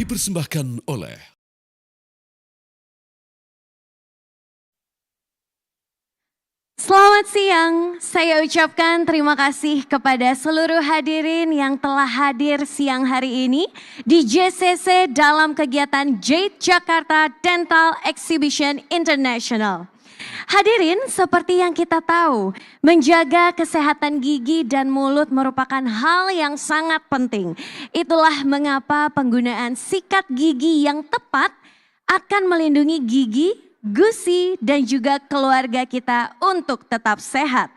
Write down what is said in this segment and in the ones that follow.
dipersembahkan oleh Selamat siang, saya ucapkan terima kasih kepada seluruh hadirin yang telah hadir siang hari ini di JCC dalam kegiatan Jade Jakarta Dental Exhibition International. Hadirin, seperti yang kita tahu, menjaga kesehatan gigi dan mulut merupakan hal yang sangat penting. Itulah mengapa penggunaan sikat gigi yang tepat akan melindungi gigi, gusi, dan juga keluarga kita untuk tetap sehat.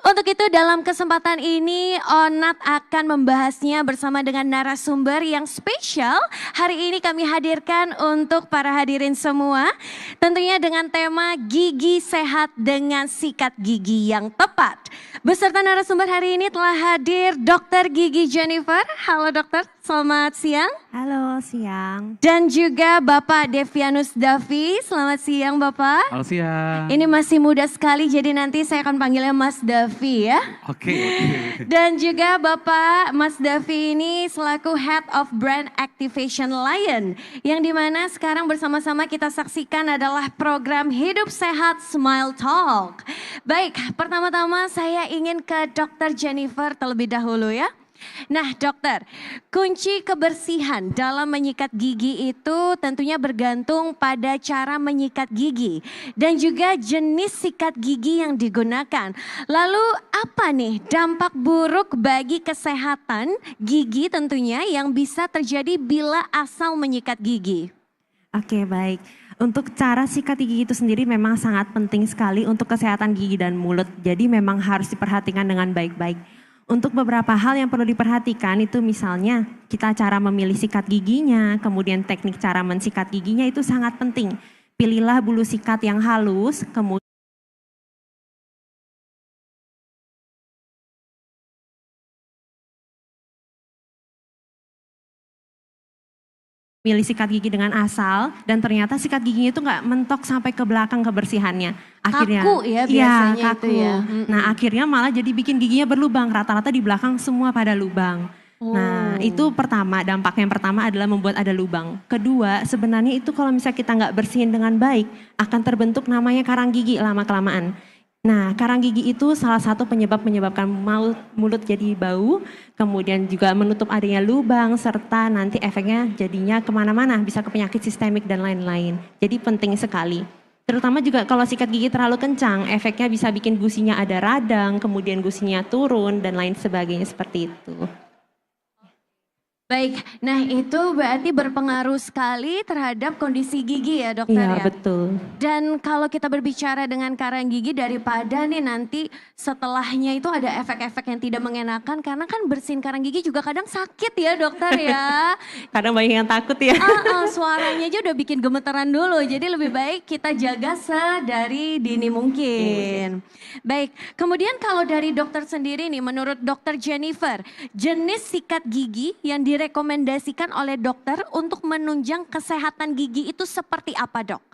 Untuk itu dalam kesempatan ini Onat akan membahasnya bersama dengan narasumber yang spesial. Hari ini kami hadirkan untuk para hadirin semua. Tentunya dengan tema gigi sehat dengan sikat gigi yang tepat. Beserta narasumber hari ini telah hadir Dr. Gigi Jennifer. Halo dokter, selamat siang. Halo, siang. Dan juga Bapak Devianus Davi. Selamat siang Bapak. Halo siang. Ini masih muda sekali, jadi nanti saya akan panggilnya Mas Davi ya. Oke. Dan juga Bapak Mas Davi ini selaku Head of Brand Activation Lion. Yang dimana sekarang bersama-sama kita saksikan adalah program Hidup Sehat Smile Talk. Baik, pertama-tama saya ingin ke Dr. Jennifer terlebih dahulu ya. Nah dokter, kunci kebersihan dalam menyikat gigi itu tentunya bergantung pada cara menyikat gigi dan juga jenis sikat gigi yang digunakan. Lalu apa nih dampak buruk bagi kesehatan gigi tentunya yang bisa terjadi bila asal menyikat gigi? Oke, baik. Untuk cara sikat gigi itu sendiri memang sangat penting sekali untuk kesehatan gigi dan mulut. Jadi memang harus diperhatikan dengan baik-baik. Untuk beberapa hal yang perlu diperhatikan itu misalnya kita cara memilih sikat giginya, kemudian teknik cara mensikat giginya itu sangat penting. Pilihlah bulu sikat yang halus, kemudian milih sikat gigi dengan asal dan ternyata sikat giginya itu nggak mentok sampai ke belakang kebersihannya. Akhirnya, kaku ya biasanya kaku. itu ya. Nah akhirnya malah jadi bikin giginya berlubang, rata-rata di belakang semua pada lubang. Nah itu pertama, dampak yang pertama adalah membuat ada lubang. Kedua sebenarnya itu kalau misalnya kita nggak bersihin dengan baik akan terbentuk namanya karang gigi lama-kelamaan. Nah, karang gigi itu salah satu menyebabkan mulut jadi bau, kemudian juga menutup adanya lubang, serta nanti efeknya jadinya kemana-mana, bisa ke penyakit sistemik dan lain-lain. Jadi penting sekali. Terutama juga kalau sikat gigi terlalu kencang, efeknya bisa bikin gusinya ada radang, kemudian gusinya turun, dan lain sebagainya seperti itu. Baik, nah itu berarti berpengaruh sekali terhadap kondisi gigi ya dokter ya? Iya, betul. Dan kalau kita berbicara dengan karang gigi daripada nih nanti setelahnya itu ada efek-efek yang tidak mengenakan karena kan bersihin karang gigi juga kadang sakit ya dokter ya. Kadang banyak yang takut ya. Suaranya aja udah bikin gemeteran dulu, jadi lebih baik kita jaga sedari dini mungkin. Baik, kemudian kalau dari dokter sendiri nih menurut dokter Jennifer, jenis sikat gigi yang direkomendasikan oleh dokter untuk menunjang kesehatan gigi itu seperti apa dok?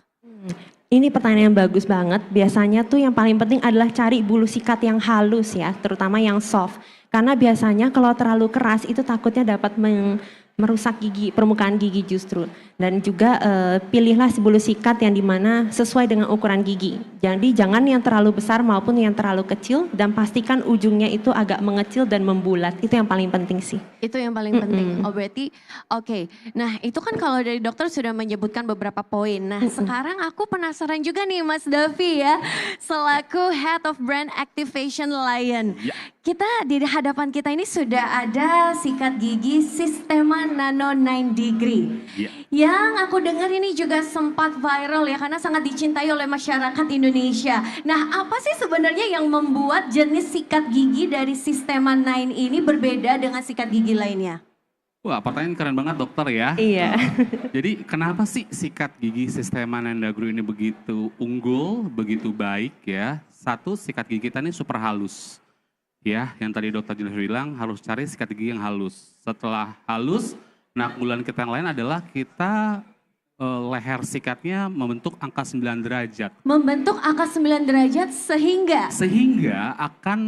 Ini pertanyaan yang bagus banget. Biasanya tuh yang paling penting adalah cari bulu sikat yang halus ya, terutama yang soft. Karena biasanya kalau terlalu keras itu takutnya dapat merusak gigi, permukaan gigi justru. Dan juga pilihlah bulu sikat yang dimana sesuai dengan ukuran gigi. Jadi jangan yang terlalu besar maupun yang terlalu kecil dan pastikan ujungnya itu agak mengecil dan membulat. Itu yang paling penting sih. Itu yang paling penting. Oh berarti oke. Nah itu kan kalau dari dokter sudah menyebutkan beberapa poin. Nah sekarang aku penasaran juga nih Mas Davi ya. Selaku Head of Brand Activation Lion. Ya. Kita di hadapan kita ini sudah ada sikat gigi Sistema Nano 9 Degree. Ya. Yang aku dengar ini juga sempat viral ya karena sangat dicintai oleh masyarakat Indonesia. Nah apa sih sebenarnya yang membuat jenis sikat gigi dari Sistema 9 ini berbeda dengan sikat gigi lainnya? Wah, pertanyaan keren banget dokter ya. Iya. Jadi kenapa sih sikat gigi Sistema Nandagru ini begitu unggul, begitu baik ya? Satu, sikat gigi kita ini super halus. Ya, yang tadi dokter Jennifer bilang harus cari sikat gigi yang halus. Setelah halus, nah keunggulan kita yang lain adalah kita leher sikatnya membentuk angka 9 derajat. Membentuk angka 9 derajat Sehingga akan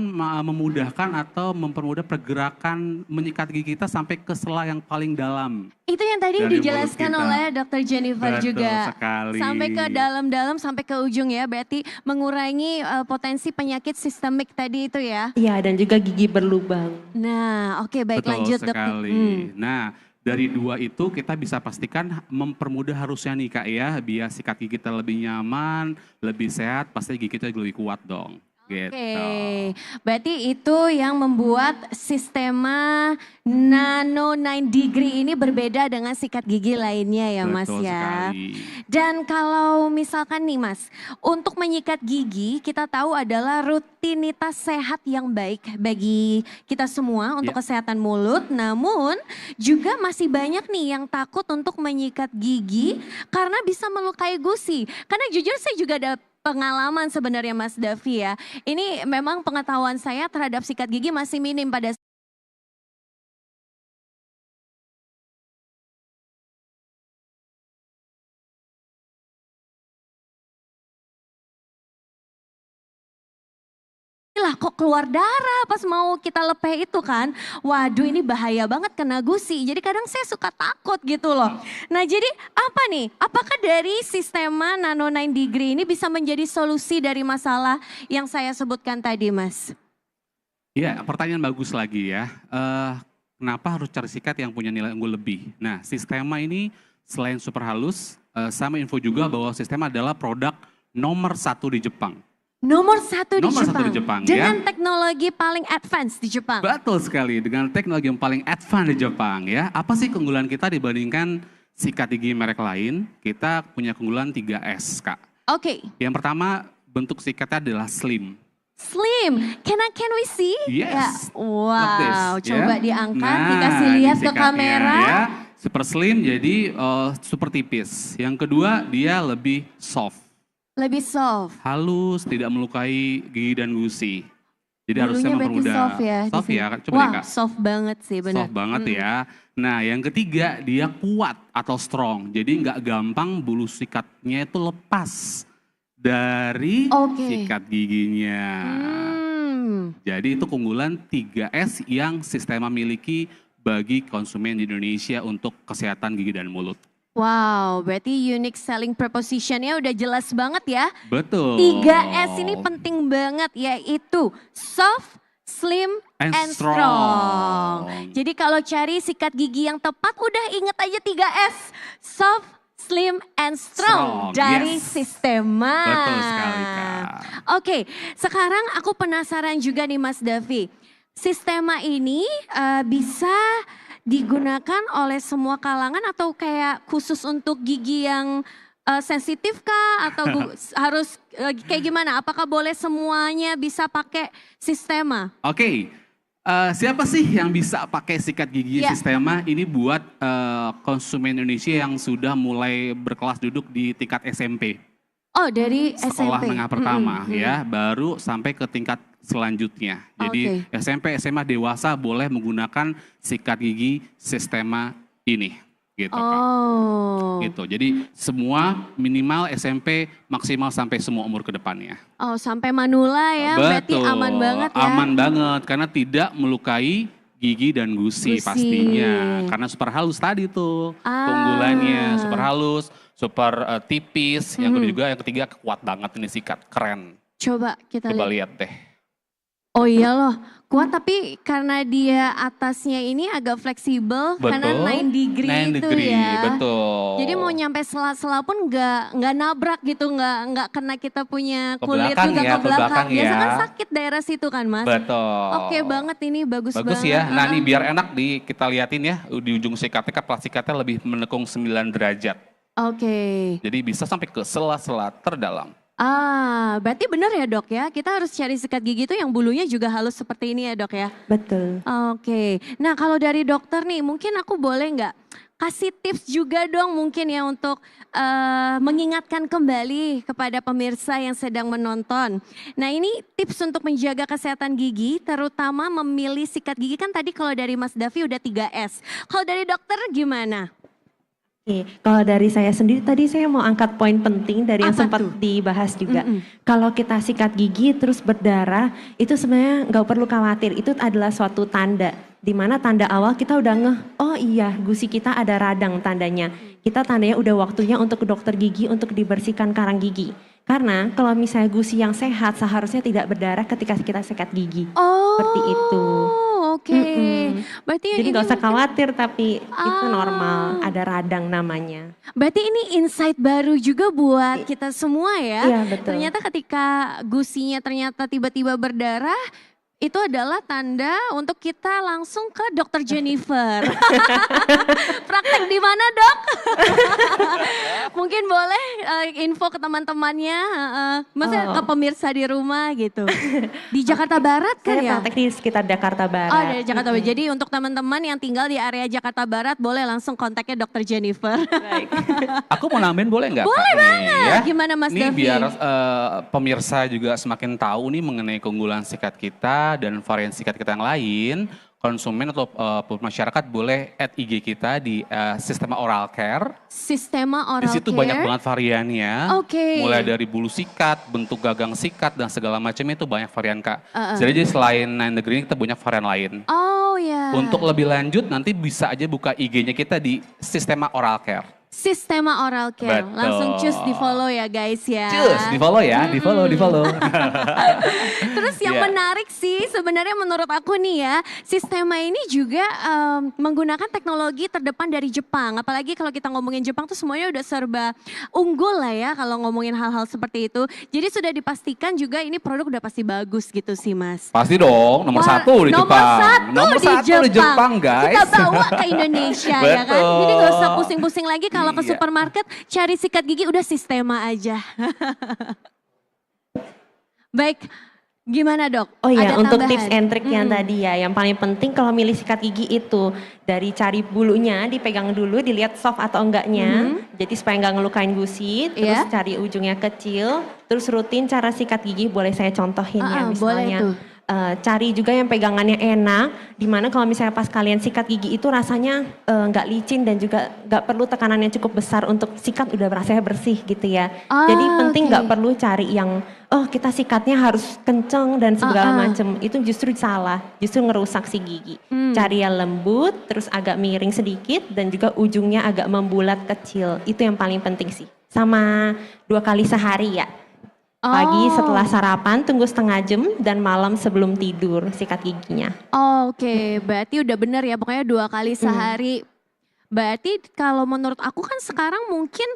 memudahkan atau mempermudah pergerakan menyikat gigi kita sampai ke sela yang paling dalam. itu yang tadi Dari dijelaskan mulut kita. oleh Dr. Jennifer Betul juga. sekali. Sampai ke dalam-dalam, sampai ke ujung ya. Berarti mengurangi potensi penyakit sistemik tadi itu ya. Iya, dan juga gigi berlubang. Nah, oke baik Betul lanjut dokter. sekali. Nah, dari dua itu kita bisa pastikan mempermudah harusnya nih Kak ya, biar sikat gigi kita lebih nyaman, lebih sehat, pasti gigi kita lebih kuat dong. Gitu. Oke, berarti itu yang membuat sistema Nano 9 Degree ini berbeda dengan sikat gigi lainnya ya Mas Betul ya. sekali. Dan kalau misalkan nih Mas, untuk menyikat gigi kita tahu adalah rutinitas sehat yang baik bagi kita semua untuk Ya. kesehatan mulut. Namun juga masih banyak nih yang takut untuk menyikat gigi karena bisa melukai gusi. Karena jujur saya juga ada pengalaman sebenarnya Mas Davi ya. Ini memang pengetahuan saya terhadap sikat gigi masih minim pada lah kok keluar darah pas mau kita lepeh itu kan. Waduh ini bahaya banget kena gusi. Jadi kadang saya suka takut gitu loh. Nah jadi apa nih? Apakah dari sistema Nano 9 Degree ini bisa menjadi solusi dari masalah yang saya sebutkan tadi Mas? Iya, pertanyaan bagus lagi ya. Kenapa harus cari sikat yang punya nilai unggul lebih? Nah, sistema ini selain super halus, sama info juga bahwa sistema adalah produk nomor 1 di Jepang. Nomor satu di Nomor Jepang. satu di Jepang, Dengan ya. teknologi paling advance di Jepang. Betul sekali, dengan teknologi yang paling advance di Jepang ya. Apa sih keunggulan kita dibandingkan sikat gigi merek lain? Kita punya keunggulan 3S, Kak. Oke, Yang pertama, bentuk sikatnya adalah slim. slim. Can we see? Yes. Ya. Wow, Like this, coba ya. diangkat, Nah, dikasih lihat ke disikatnya, kamera. Ya, super slim jadi super tipis. Yang kedua, dia lebih soft. Lebih soft. Halus, tidak melukai gigi dan gusi. Jadi Bulunya harusnya berarti mempermudah. soft ya. di Soft sini. ya, coba Wah, deh Kak. soft banget sih benar. Soft banget ya. Nah yang ketiga dia kuat atau strong. Jadi nggak gampang bulu sikatnya itu lepas dari Oke. sikat giginya. Hmm. Jadi itu keunggulan 3S yang sistema miliki bagi konsumen di Indonesia untuk kesehatan gigi dan mulut. Wow, berarti unique selling propositionnya udah jelas banget ya. Betul. 3S ini penting banget yaitu soft, slim, And and strong. strong. Jadi kalau cari sikat gigi yang tepat udah inget aja 3S. Soft, slim, and strong, Strong, dari yes. sistema. Betul sekali, Kak. Oke, sekarang aku penasaran juga nih Mas Davi. Sistema ini bisa digunakan oleh semua kalangan atau kayak khusus untuk gigi yang sensitif kah atau harus kayak gimana? Apakah boleh semuanya bisa pakai sistema? Oke, siapa sih yang bisa pakai sikat gigi Ya. sistema? Ini buat konsumen Indonesia yang sudah mulai berkelas duduk di tingkat SMP. Oh dari Sekolah SMP. menengah pertama ya, baru sampai ke tingkat selanjutnya. Jadi SMP, SMA dewasa boleh menggunakan sikat gigi sistema ini. Gitu, Kak. Oh, Gitu. Jadi semua minimal SMP maksimal sampai semua umur ke depannya. oh sampai manula ya, berarti aman banget ya. Aman banget karena tidak melukai gigi dan gusi Gusi. pastinya. Karena super halus tadi tuh keunggulannya, super halus, super tipis. Yang kedua juga, yang ketiga kuat banget ini sikat, keren. Coba kita Coba lihat. lihat deh. Oh iya loh, kuat tapi karena dia atasnya ini agak fleksibel karena 9 degree 9 itu degree, ya. betul. Jadi mau nyampe sela-sela pun nggak nabrak gitu, nggak kena kita punya Ke kulit belakang juga ya, ke ke belakang. belakang Biasa ya. kan sakit daerah situ kan Mas. Betul. Oke banget ini, bagus Bagus banget. ya. Nah ini biar enak kita liatin ya, di ujung sikatnya kan plastikatnya lebih menekung 9 derajat. Oke. Jadi bisa sampai ke sela-sela terdalam. Berarti benar ya dok ya, kita harus cari sikat gigi itu yang bulunya juga halus seperti ini ya dok ya. Betul. Oke, nah kalau dari dokter nih mungkin aku boleh nggak kasih tips juga dong mungkin ya untuk mengingatkan kembali kepada pemirsa yang sedang menonton. Nah ini tips untuk menjaga kesehatan gigi terutama memilih sikat gigi kan tadi kalau dari Mas Davi udah 3S. Kalau dari dokter gimana? Oke, kalau dari saya sendiri tadi saya mau angkat poin penting dari yang Apa sempat tuh? dibahas juga. Kalau kita sikat gigi terus berdarah, itu sebenarnya nggak perlu khawatir. Itu adalah suatu tanda. Di mana tanda awal kita udah ngeh, oh iya gusi kita ada radang tandanya. Kita tandanya udah waktunya untuk ke dokter gigi untuk dibersihkan karang gigi. Karena kalau misalnya gusi yang sehat seharusnya tidak berdarah ketika kita sikat gigi. Oh, Seperti itu. oke. Berarti Jadi ini nggak usah mungkin- khawatir tapi itu Ah. normal, ada radang namanya. Berarti ini insight baru juga buat kita semua ya. Iya, betul. Ternyata ketika gusinya ternyata tiba-tiba berdarah, itu adalah tanda untuk kita langsung ke dokter Jennifer. Praktek di mana dok? Mungkin boleh info ke teman-temannya, maksudnya ke pemirsa di rumah gitu. Di Jakarta Barat kan Saya ya? praktek di sekitar Jakarta Barat. Oh dari Jakarta Barat. Jadi untuk teman-teman yang tinggal di area Jakarta Barat boleh langsung kontaknya dokter Jennifer. Baik. Aku mau nambahin boleh nggak? Boleh Kak, nih, banget. Gimana, Mas Ini Davi? biar pemirsa juga semakin tahu nih mengenai keunggulan sikat kita dan varian sikat kita yang lain. Konsumen atau masyarakat boleh add IG kita di Sistema Oral Care. Sistema oral Di situ care. banyak banget variannya. Oke. Mulai dari bulu sikat, bentuk gagang sikat dan segala macamnya itu banyak varian Kak. Jadi selain Nine Degree kita banyak varian lain. Oh ya. Untuk lebih lanjut nanti bisa aja buka IG-nya kita di Sistema Oral Care. Sistema oral care. Betul. Langsung cus di follow ya guys ya. Cus, di follow ya, di follow. Terus yang Iya. menarik sih sebenarnya menurut aku nih ya, Sistema ini juga menggunakan teknologi terdepan dari Jepang. Apalagi kalau kita ngomongin Jepang tuh semuanya udah serba unggul lah ya kalau ngomongin hal-hal seperti itu. Jadi sudah dipastikan juga ini produk udah pasti bagus gitu sih Mas. Pasti dong, nomor Wah, satu di nomor Jepang. satu Nomor di satu di Jepang guys. Kita bawa ke Indonesia ya kan. Betul. Jadi gak usah pusing-pusing lagi kalau ke Iya. supermarket cari sikat gigi udah Sistema aja. Baik, gimana dok? Oh iya, Ada untuk tambahan? tips and trick yang tadi ya, yang paling penting kalau milih sikat gigi itu dari cari bulunya, dipegang dulu, dilihat soft atau enggaknya. Jadi supaya nggak ngelukain gusi, terus Iya. cari ujungnya kecil, terus rutin cara sikat gigi boleh saya contohin ya Boleh misalnya. tuh. Cari juga yang pegangannya enak, dimana kalau misalnya pas kalian sikat gigi itu rasanya nggak licin dan juga nggak perlu tekanan yang cukup besar untuk sikat udah rasanya bersih gitu ya. Jadi penting nggak oke. perlu cari yang kita sikatnya harus kenceng dan segala macem, itu justru salah, justru ngerusak si gigi. Cari yang lembut, terus agak miring sedikit dan juga ujungnya agak membulat kecil, itu yang paling penting sih. Sama 2 kali sehari ya. Pagi setelah sarapan tunggu setengah jam dan malam sebelum tidur sikat giginya. Oke, berarti udah bener ya pokoknya 2 kali sehari. Berarti kalau menurut aku kan sekarang mungkin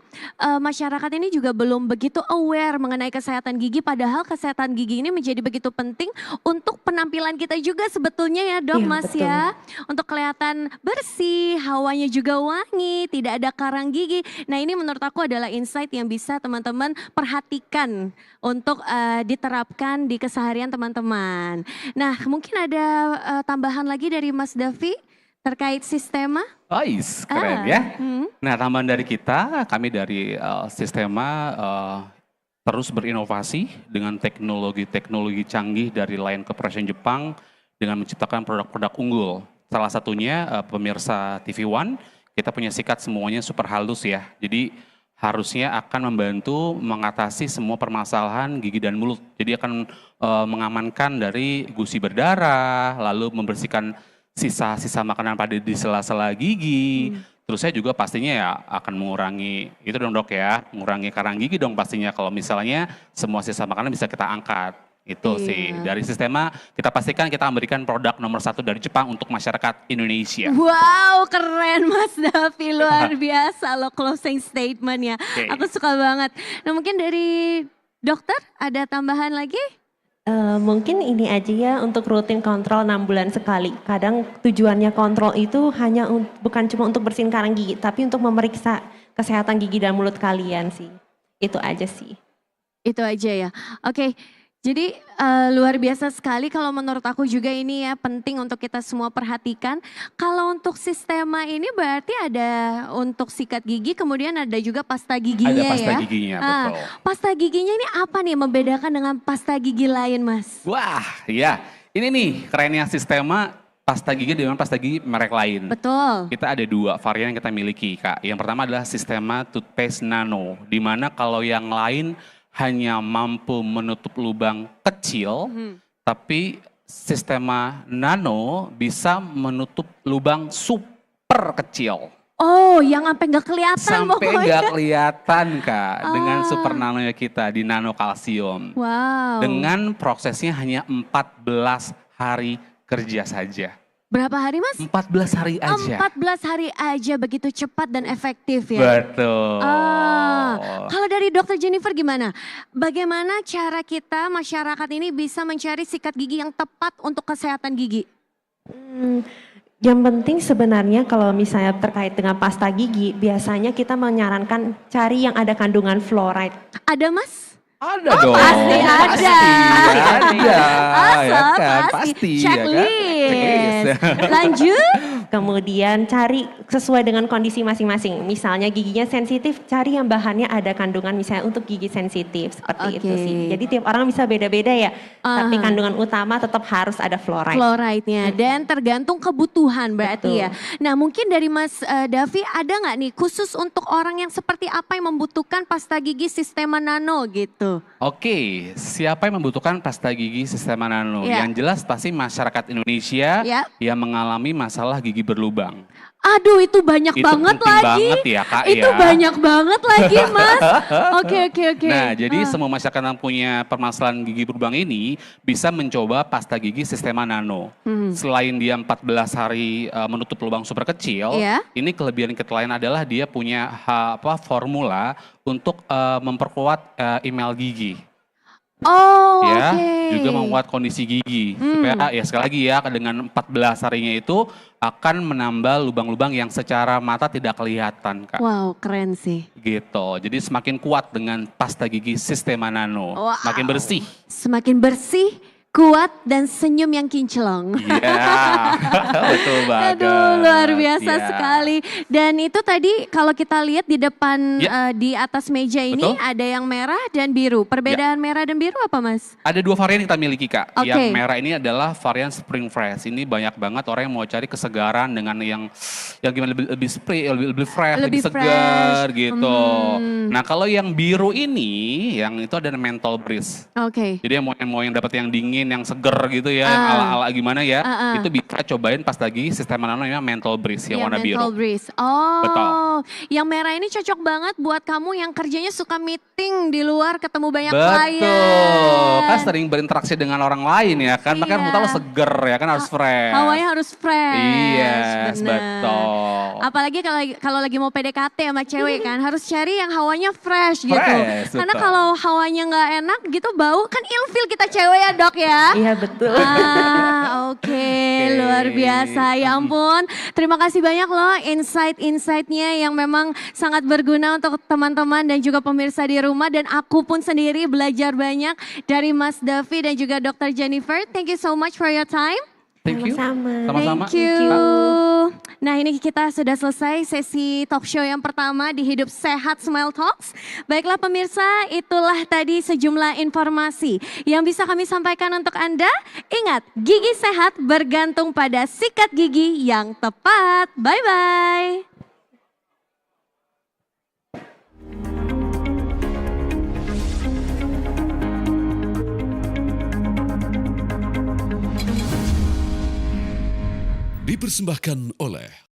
masyarakat ini juga belum begitu aware mengenai kesehatan gigi. Padahal kesehatan gigi ini menjadi begitu penting untuk penampilan kita juga sebetulnya ya dok Iya, mas betul. ya. Untuk kelihatan bersih, hawanya juga wangi, tidak ada karang gigi. Nah ini menurut aku adalah insight yang bisa teman-teman perhatikan untuk diterapkan di keseharian teman-teman. Nah mungkin ada tambahan lagi dari Mas Davi terkait Sistema? Ais, keren ya. Nah tambahan dari kita, kami dari Sistema terus berinovasi dengan teknologi-teknologi canggih dari Lion Corporation Jepang dengan menciptakan produk-produk unggul. Salah satunya pemirsa TV One, kita punya sikat semuanya super halus ya. Jadi harusnya akan membantu mengatasi semua permasalahan gigi dan mulut. Jadi akan mengamankan dari gusi berdarah, lalu membersihkan sisa-sisa makanan pada di sela-sela gigi. Terus saya juga pastinya ya akan mengurangi, itu dong dok ya, mengurangi karang gigi dong pastinya kalau misalnya semua sisa makanan bisa kita angkat. Itu sih, dari Sistema kita pastikan kita memberikan produk nomor 1 dari Jepang untuk masyarakat Indonesia. Wow, keren Mas Davi, luar biasa loh closing statement-nya. Oke. Aku suka banget. Nah mungkin dari dokter ada tambahan lagi? Mungkin ini aja ya untuk rutin kontrol 6 bulan sekali. Kadang tujuannya kontrol itu hanya bukan cuma untuk bersihin karang gigi, tapi untuk memeriksa kesehatan gigi dan mulut kalian sih. Itu aja sih. Itu aja ya. Oke. Jadi luar biasa sekali kalau menurut aku juga ini ya penting untuk kita semua perhatikan. Kalau untuk Sistema ini berarti ada untuk sikat gigi kemudian ada juga pasta giginya Ada pasta ya. giginya, Ah, betul. pasta giginya ini apa nih yang membedakan dengan pasta gigi lain Mas? Wah, iya. Ini nih kerennya Sistema pasta gigi dengan pasta gigi merek lain. Betul. Kita ada 2 varian yang kita miliki, Kak. Yang pertama adalah Sistema Toothpaste Nano, di mana kalau yang lain hanya mampu menutup lubang kecil, tapi Sistema Nano bisa menutup lubang super kecil. Oh, yang sampai nggak kelihatan Sampai pokoknya. nggak kelihatan, Kak, dengan Ah. super nanonya kita di nano kalsium. Wow. Dengan prosesnya hanya 14 hari kerja saja. Berapa hari Mas? 14 hari aja. 14 hari aja, begitu cepat dan efektif ya. Betul. Kalau dari Dokter Jennifer gimana? Bagaimana cara kita masyarakat ini bisa mencari sikat gigi yang tepat untuk kesehatan gigi? Yang penting sebenarnya kalau misalnya terkait dengan pasta gigi, biasanya kita menyarankan cari yang ada kandungan fluoride. Ada Mas? Ada dong. Pasti ada. Ada. Asa, kan? pasti. ya kan? Checklist. Yes. Lanjut. Kemudian cari sesuai dengan kondisi masing-masing. Misalnya giginya sensitif, cari yang bahannya ada kandungan misalnya untuk gigi sensitif. Seperti itu Oke. sih. Jadi tiap orang bisa beda-beda ya. Tapi Aha. kandungan utama tetap harus ada fluoride. Fluoride-nya dan tergantung kebutuhan berarti ya. Nah mungkin dari Mas Davi ada nggak nih khusus untuk orang yang seperti apa yang membutuhkan pasta gigi Sistema Nano gitu? Oke, siapa yang membutuhkan pasta gigi Sistema Nano? Ya. Yang jelas pasti masyarakat Indonesia Ya. yang mengalami masalah gigi berlubang. Aduh itu banyak Itu banget penting lagi. banget ya, Kak, Itu ya. banyak banget lagi Mas. Oke. Nah, jadi semua masyarakat yang punya permasalahan gigi berlubang ini bisa mencoba pasta gigi Sistema Nano. Selain dia 14 hari menutup lubang super kecil, Iya. ini kelebihan kita lain adalah dia punya formula untuk memperkuat email gigi. Oh Ya, oke. juga membuat kondisi gigi supaya ya sekali lagi ya dengan 14 harinya itu akan menambah lubang-lubang yang secara mata tidak kelihatan, Kak. Wow keren sih. Gitu. Jadi semakin kuat dengan pasta gigi Sistema Nano. Wow. Makin bersih. Semakin bersih, kuat dan senyum yang kinclong. Iya. Betul banget. Aduh luar biasa Iya. sekali. Dan itu tadi kalau kita lihat di depan Ya. di atas meja ini Betul. ada yang merah dan biru. Perbedaan merah dan biru apa Mas? Ada 2 varian yang kita miliki, Kak. Oke. Yang merah ini adalah varian Spring Fresh. Ini banyak banget orang yang mau cari kesegaran dengan yang gimana lebih spray, lebih fresh, Lebih lebih segar fresh. gitu. Nah, kalau yang biru ini, yang itu ada menthol breeze. Oke. Jadi yang mau yang dapat yang dingin, yang seger gitu ya, yang Ah. ala-ala gimana ya, Ah. itu bisa cobain pasta gigi Sistema Nano yang menthol breeze yang Iya, warna menthol biru. breeze. Oh, Betul. yang merah ini cocok banget buat kamu yang kerjanya suka meeting di luar, ketemu banyak klien. Betul, kan sering berinteraksi dengan orang lain ya kan, makanya Iya. muka lo seger ya kan, harus fresh. Hawanya harus fresh. Yes, bener. betul. Apalagi kalau lagi mau PDKT sama cewek kan, harus cari yang hawanya fresh gitu. Fresh, Karena betul. kalau hawanya nggak enak gitu, bau kan ilfil kita cewek ya dok ya. Iya betul. Oke, luar biasa. Ya ampun, terima kasih banyak loh insight-insightnya yang memang sangat berguna untuk teman-teman dan juga pemirsa di rumah. Dan aku pun sendiri belajar banyak dari Mas Davi dan juga Dr. Jennifer. Thank you so much for your time. Thank you. Sama-sama. Sama-sama. Thank you. Nah ini kita sudah selesai sesi talk show yang pertama di Hidup Sehat Smile Talks. Baiklah pemirsa, itulah tadi sejumlah informasi yang bisa kami sampaikan untuk Anda. Ingat, gigi sehat bergantung pada sikat gigi yang tepat. Bye-bye. Dipersembahkan oleh